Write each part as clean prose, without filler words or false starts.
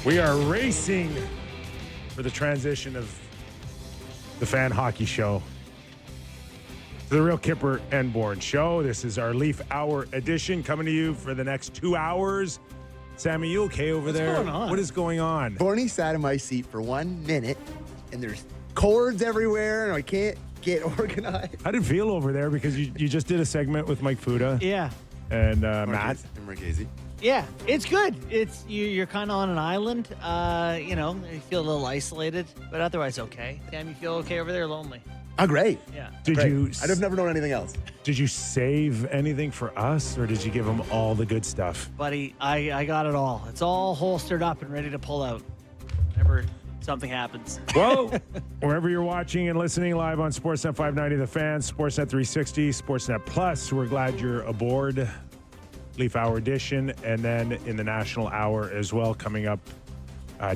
We are racing for the transition of the Fan Hockey Show to the Real Kipper and Bourne Show. This is our Leaf Hour edition coming to you for the next 2 hours. Sam, are you okay over What's there? going on? What is going on? Borny sat in my seat for 1 minute, and there's cords everywhere, and I can't get organized. How did it feel over there? Because you just did a segment with Mike Fuda Yeah. and Matt. And Marchese. Yeah, it's good. It's you're kind of on an island. You feel a little isolated, but otherwise okay. Sam, you feel okay over there? Lonely? Oh, great. Yeah. Did Great. you? I've never known anything else. Did you save anything for us, or did you give them all the good stuff? Buddy, I got it all. It's all holstered up and ready to pull out whenever something happens. Well, wherever you're watching and listening live on Sportsnet 590 The Fan, Sportsnet 360, Sportsnet Plus, we're glad you're aboard. Leaf Hour edition, and then in the National Hour as well, coming up,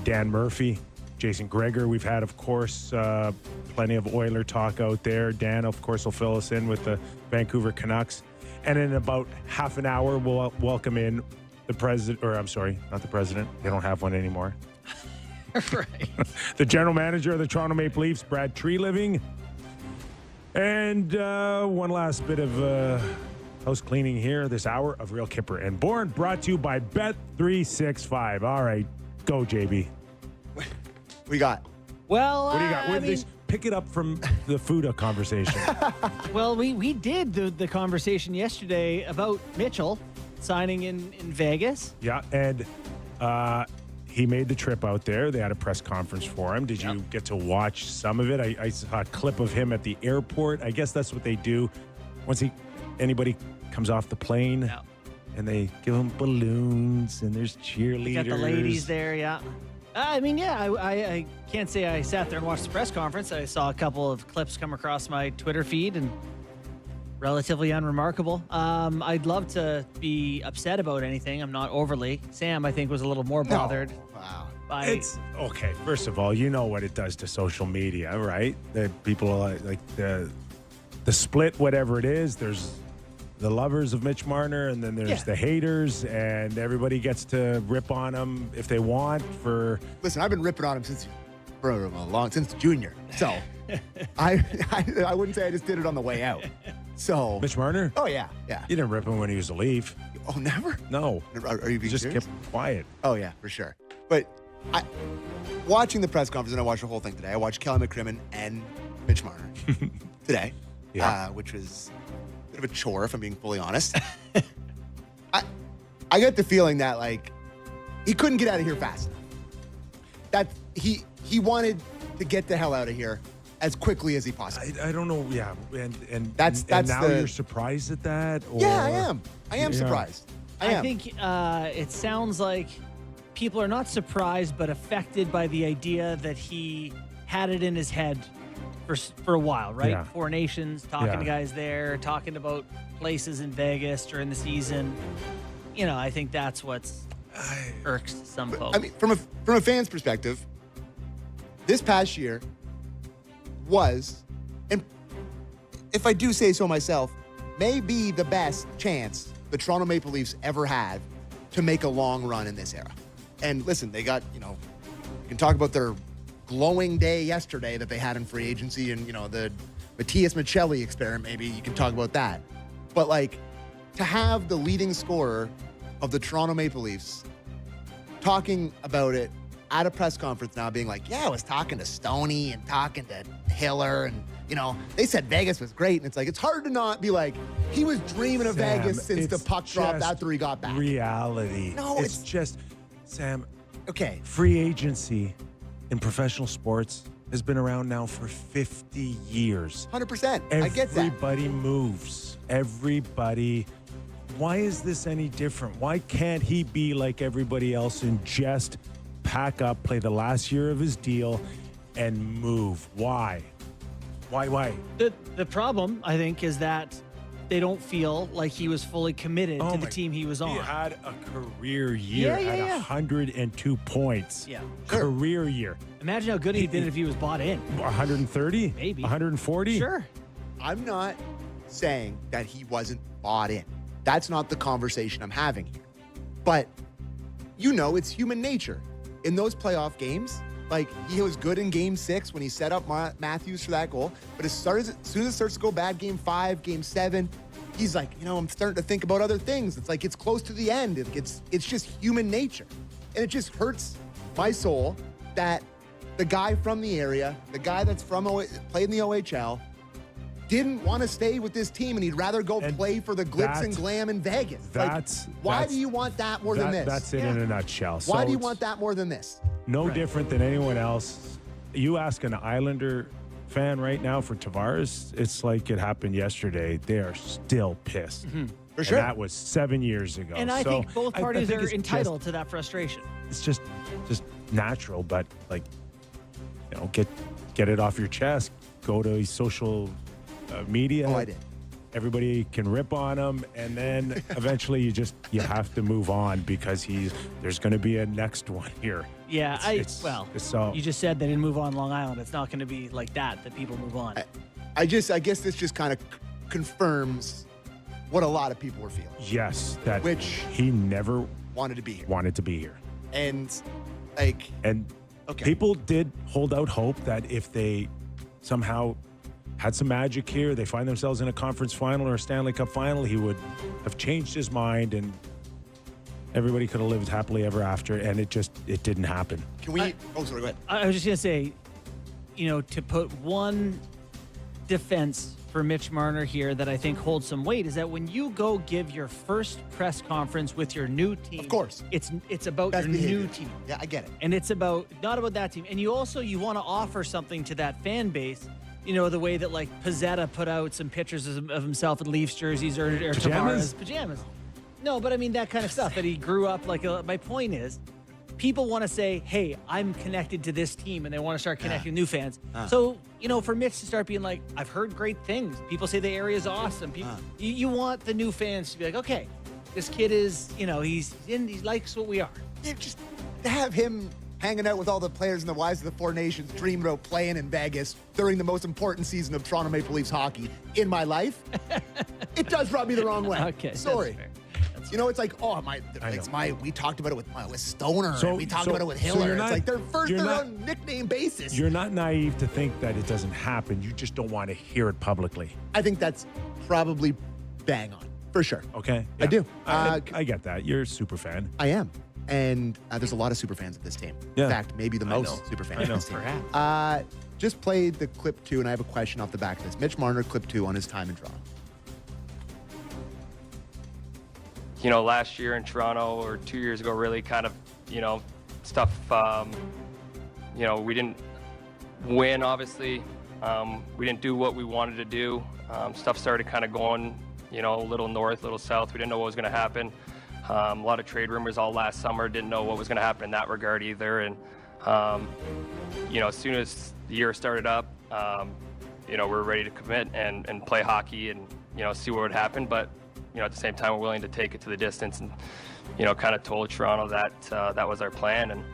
Dan Murphy, Jason Gregor. We've had, of course, plenty of Oiler talk out there. Dan, of course, will fill us in with the Vancouver Canucks. And in about half an hour, we'll welcome in the president, or I'm sorry, not the president. They don't have one anymore. Right. The general manager of the Toronto Maple Leafs, Brad Treliving. And one last bit of house cleaning here this hour of Real Kipper and Bourne, brought to you by Bet365. All right, go, JB. We got. Well, What do you got? Pick it up from the Fuda conversation. well, we did the conversation yesterday about Mitchell signing in Vegas. Yeah, and he made the trip out there. They had a press conference for him. Did you get to watch some of it? I saw a clip of him at the airport. I guess that's what they do once anybody comes off the plane. Yeah. And they give him balloons, and there's cheerleaders. Got the ladies there, yeah. I can't say I sat there and watched the press conference. I saw a couple of clips come across my Twitter feed, and relatively unremarkable. I'd love to be upset about anything. I'm not overly. Sam, I think, was a little more bothered. Wow. By It's okay. First of all, you know what it does to social media, right? That people are like the split, whatever it is. There's the lovers of Mitch Marner, and then there's the haters, and everybody gets to rip on him if they want. Listen, I've been ripping on him since junior. So I wouldn't say I just did it on the way out. So Mitch Marner. Oh yeah. You didn't rip him when he was a Leaf. Oh, never. No, Are you being just serious? kept quiet. Oh yeah, for sure. But watching the press conference, and I watched the whole thing today. I watched Kelly McCrimmon and Mitch Marner today, which was a bit of a chore, if I'm being fully honest. I get the feeling that like he couldn't get out of here fast enough. That he wanted to get the hell out of here as quickly as he possibly. I don't know. Yeah, and That's now the- you're surprised at that. Or? Yeah, I am. I am Yeah. surprised. I am. think it sounds like people are not surprised, but affected by the idea that he had it in his head for a while, right? Yeah. Four Nations, talking Yeah. to guys there, talking about places in Vegas during the season. I think that's what's irks some folks. I mean, from a fan's perspective, this past year was, and if I do say so myself, may be the best chance the Toronto Maple Leafs ever had to make a long run in this era. And listen, they got, you can talk about their glowing day yesterday that they had in free agency, and, the Matthias Michelli experiment, maybe you can talk about that. But, like, to have the leading scorer of the Toronto Maple Leafs talking about it at a press conference now, being like, I was talking to Stoney and talking to Hiller, and, they said Vegas was great. And it's like, it's hard to not be like, he was dreaming of Sam, Vegas since the it's puck dropped just after he got back. Reality. No, it's just, Sam, Okay. free agency in professional sports has been around now for 50 years. 100%. I get that. Everybody moves. Everybody. Why is this any different? Why can't he be like everybody else and just pack up, play the last year of his deal, and move? Why? Why? The problem, I think, is that they don't feel like he was fully committed to the team he was on. He had a career year at 102 points. Yeah. Career year. Imagine how good he'd been if he was bought in. 130? Maybe. 140? Sure. I'm not saying that he wasn't bought in. That's not the conversation I'm having here. But, it's human nature. in those playoff games, like, he was good in Game 6 when he set up Matthews for that goal. But as soon as it starts to go bad, Game 5, Game 7, he's like, I'm starting to think about other things. It's like it's close to the end. It's just human nature. And it just hurts my soul that the guy from the area, the guy that's played in the OHL, didn't want to stay with this team, and he'd rather go play for the glitz and glam in Vegas. Why do you want that more than this? That's it in a nutshell. Why do you want that more than this? No different than anyone else. You ask an Islander fan right now for Tavares, it's like it happened yesterday. They are still pissed. For sure. And that was 7 years ago. And I think both parties are entitled to that frustration. It's just natural, but get it off your chest. Go to social media. Oh, I did. Everybody can rip on him, and then eventually you have to move on because there's going to be a next one here. Yeah, you just said they didn't move on Long Island. It's not going to be like that people move on. I guess this just kind of confirms what a lot of people were feeling. Yes, which he never wanted to be here. And people did hold out hope that if they somehow had some magic here, they find themselves in a conference final or a Stanley Cup final, he would have changed his mind and everybody could have lived happily ever after, and it didn't happen. Sorry, go ahead. I was just going to say, to put one defense for Mitch Marner here that I think holds some weight is that when you go give your first press conference with your new team, of course, it's about your new team. Yeah, I get it. And it's not about that team. And you want to offer something to that fan base. The way that like Pizzetta put out some pictures of himself in Leafs jerseys or Tavares pajamas. No, but I mean that kind of stuff that he grew up like. My point is, people want to say, "Hey, I'm connected to this team," and they want to start connecting new fans. So for Mitch to start being like, "I've heard great things. People say the area is awesome." You want the new fans to be like, "Okay, this kid is, he likes what we are." Yeah, just to have him hanging out with all the players and the wives of the Four Nations, dream about playing in Vegas during the most important season of Toronto Maple Leafs hockey in my life, it does rub me the wrong way. Okay, sorry. That's fair. It's like, we talked about it with Stoner, and we talked about it with Hiller. It's like they're on nickname basis. You're not naive to think that it doesn't happen. You just don't want to hear it publicly. I think that's probably bang on, for sure. Okay. Yeah. I do. I get that. You're a super fan. I am. And there's a lot of super fans of this team. Yeah. In fact, maybe the most super fans of this team. Perhaps. Just played the clip 2, and I have a question off the back of this. Mitch Marner, clip 2 on his time in Toronto. Last year in Toronto or 2 years ago, really kind of, stuff, we didn't win, obviously. We didn't do what we wanted to do. Stuff started kind of going, a little north, a little south. We didn't know what was going to happen. A lot of trade rumors all last summer. Didn't know what was going to happen in that regard either. And, as soon as the year started up, we were ready to commit and play hockey and, see what would happen. But, at the same time, we're willing to take it to the distance and, kind of told Toronto that that was our plan. And,